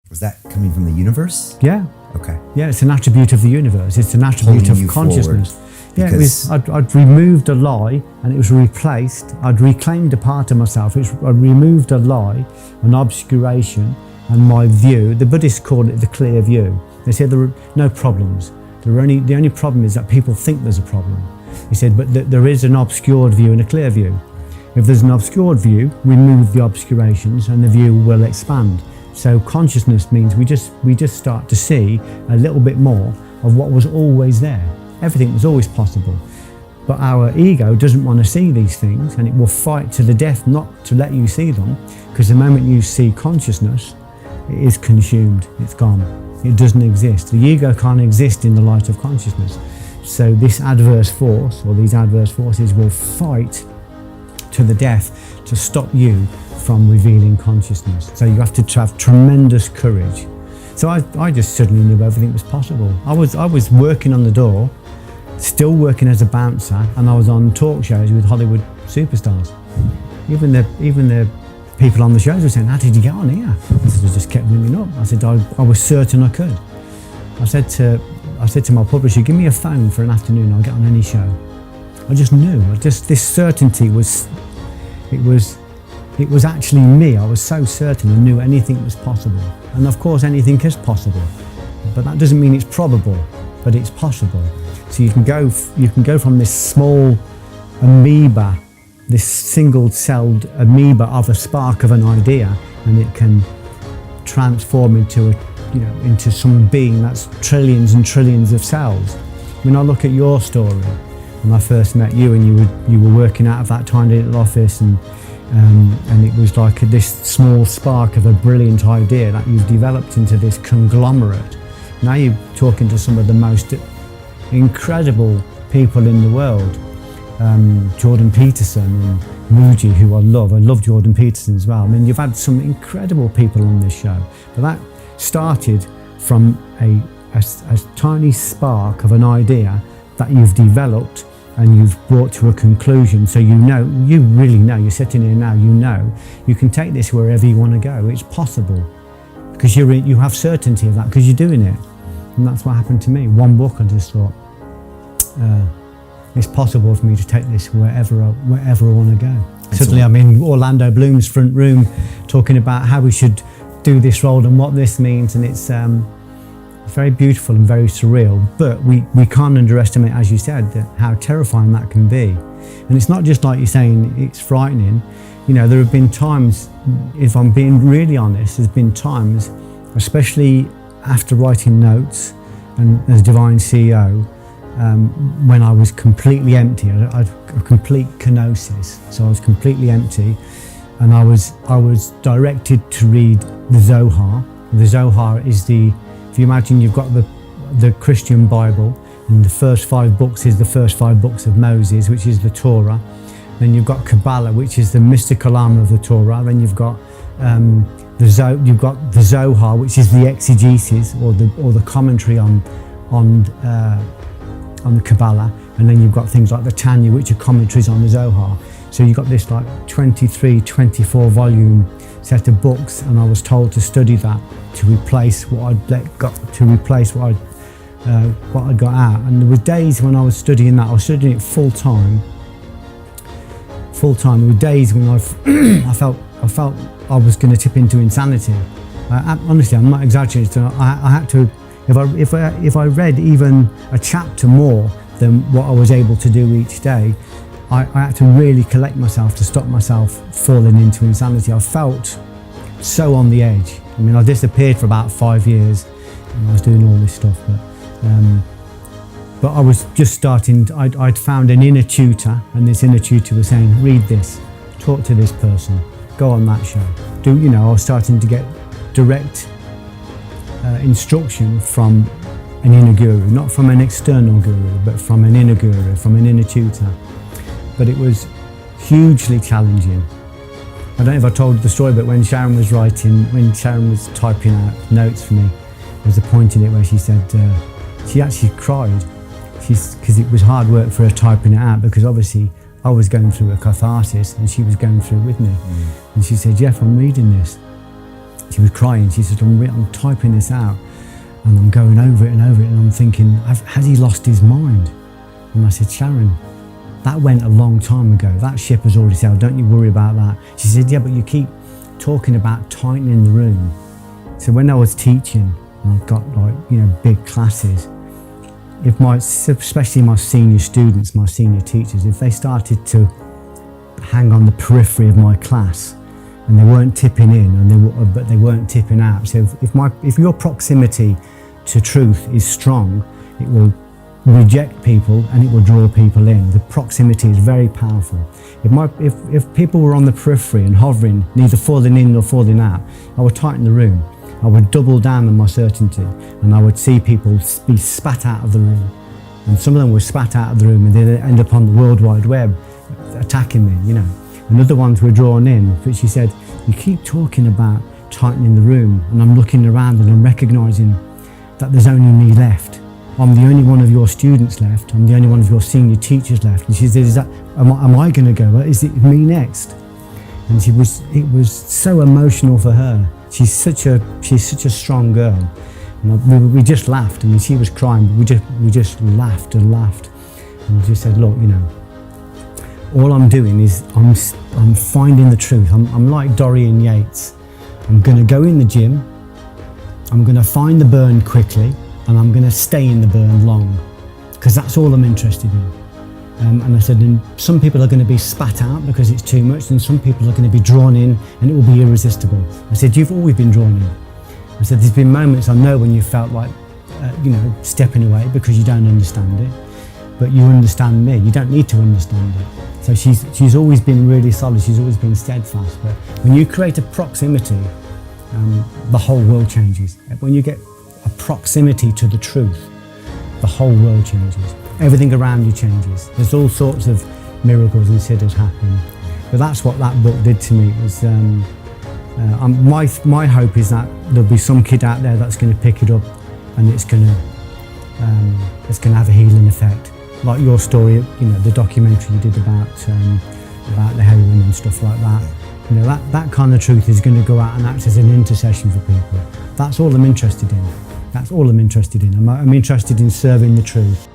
Was that coming from the universe? Yeah. Okay. Yeah, it's an attribute of the universe. It's an attribute Pulling you of consciousness. Yeah, it was. because- I'd removed a lie and it was replaced. I'd reclaimed a part of myself. I removed a lie, an obscuration, and my view. The Buddhists call it the clear view. They say there are no problems. The only problem is that people think there's a problem. He said, but there is an obscured view and a clear view. If there's an obscured view, remove the obscurations and the view will expand. So consciousness means we just start to see a little bit more of what was always there. Everything was always possible. But our ego doesn't want to see these things, and it will fight to the death not to let you see them, because the moment you see consciousness, it is consumed, it's gone. It doesn't exist. The ego can't exist in the light of consciousness. So this adverse force, or these adverse forces, will fight to the death to stop you from revealing consciousness. So you have to have tremendous courage. So I just suddenly knew everything was possible. I was working on the door, still working as a bouncer, and I was on talk shows with Hollywood superstars. Even the people on the shows were saying, "How did you get on here?" I said, "I just kept ringing up." I said, I was certain I could. I said to my publisher, "Give me a phone for an afternoon, I'll get on any show." I just knew. This certainty was actually me. I was so certain I knew anything was possible. And of course, anything is possible. But that doesn't mean it's probable, but it's possible. So you can go from this small amoeba, this single-celled amoeba of a spark of an idea, and it can transform into some being that's trillions and trillions of cells. When I look at your story, when I first met you, and you were working out of that tiny little office, and it was like this small spark of a brilliant idea that you've developed into this conglomerate. Now you're talking to some of the most incredible people in the world. Jordan Peterson and Muji, who I love. I love Jordan Peterson as well. I mean, you've had some incredible people on this show, but that started from a tiny spark of an idea that you've developed and you've brought to a conclusion. So you really know, you're sitting here now, you can take this wherever you want to go. It's possible because you have certainty of that because you're doing it. And that's what happened to me. One book, I just thought, it's possible for me to take this wherever I want to go. Suddenly I'm in Orlando Bloom's front room talking about how we should do this role and what this means, and it's very beautiful and very surreal, but we can't underestimate, as you said, how terrifying that can be. And it's not just like you're saying it's frightening. There have been times, if I'm being really honest, there's been times, especially after writing notes and as Divine CEO, when I was completely empty. I had a complete canosis, so I was completely empty, and I was directed to read the Zohar. The Zohar is if you imagine you've got the Christian Bible, and the first 5 books is the first 5 books of Moses, which is the Torah. Then you've got Kabbalah, which is the mystical arm of the Torah. Then you've got the Zohar, which is the exegesis or the commentary on the Kabbalah, and then you've got things like the Tanya, which are commentaries on the Zohar. So you've got this like 24 volume set of books, and I was told to study that to replace what I'd got out. And there were days when I was studying that, I was studying it full time. There were days when I felt I was going to tip into insanity. Honestly, I'm not exaggerating. I had to, if I read even a chapter more than what I was able to do each day, I had to really collect myself to stop myself falling into insanity. I felt so on the edge. I mean, I disappeared for about 5 years, and I was doing all this stuff, but I was just starting. I'd found an inner tutor, and this inner tutor was saying, "Read this, talk to this person, go on that show." I was starting to get direct instruction from an inner guru, not from an external guru, but from an inner guru, from an inner tutor. But it was hugely challenging. I don't know if I told the story, but when Sharon was typing out notes for me, there was a point in it where she said she actually cried. Because it was hard work for her typing it out, because obviously I was going through a catharsis and she was going through it with me. And she said, "Geoff, I'm reading this." She was crying. She said, I'm typing this out and I'm going over it and over it, and I'm thinking, has he lost his mind? And I said, Sharon, that went a long time ago. That ship has already sailed. Don't you worry about that. She said, yeah, but you keep talking about tightening the room. So when I was teaching, and I've got big classes, especially my senior students, my senior teachers, if they started to hang on the periphery of my class and they weren't tipping in but they weren't tipping out. So if your proximity to truth is strong, it will reject people and it will draw people in. The proximity is very powerful. If people were on the periphery and hovering, neither falling in nor falling out, I would tighten the room. I would double down on my certainty, and I would see people be spat out of the room. And some of them were spat out of the room and they'd end up on the World Wide Web attacking me, And other ones were drawn in, but she said, you keep talking about tightening the room, and I'm looking around and I'm recognising that there's only me left. I'm the only one of your students left. I'm the only one of your senior teachers left. And she said, am I going to go? Is it me next? And it was so emotional for her. She's such a strong girl. And we just laughed. I mean, she was crying, but we just laughed and laughed. And we just said, look, all I'm doing is I'm finding the truth. I'm like Dorian Yates. I'm going to go in the gym. I'm going to find the burn quickly, and I'm going to stay in the burn long, because that's all I'm interested in. And I said, and some people are going to be spat out because it's too much, and some people are going to be drawn in and it will be irresistible. I said, you've always been drawn in. I said, there's been moments I know when you felt like, stepping away because you don't understand it, but you understand me. You don't need to understand it. So she's always been really solid. She's always been steadfast. But when you create a proximity, the whole world changes. When you get a proximity to the truth, the whole world changes. Everything around you changes. There's all sorts of miracles and siddhis happen. But that's what that book did to me. It was, my hope is that there'll be some kid out there that's going to pick it up, and it's going to have a healing effect. Like your story, the documentary you did about the heroin and stuff like that. That kind of truth is going to go out and act as an intercession for people. That's all I'm interested in. That's all I'm interested in. I'm interested in serving the truth.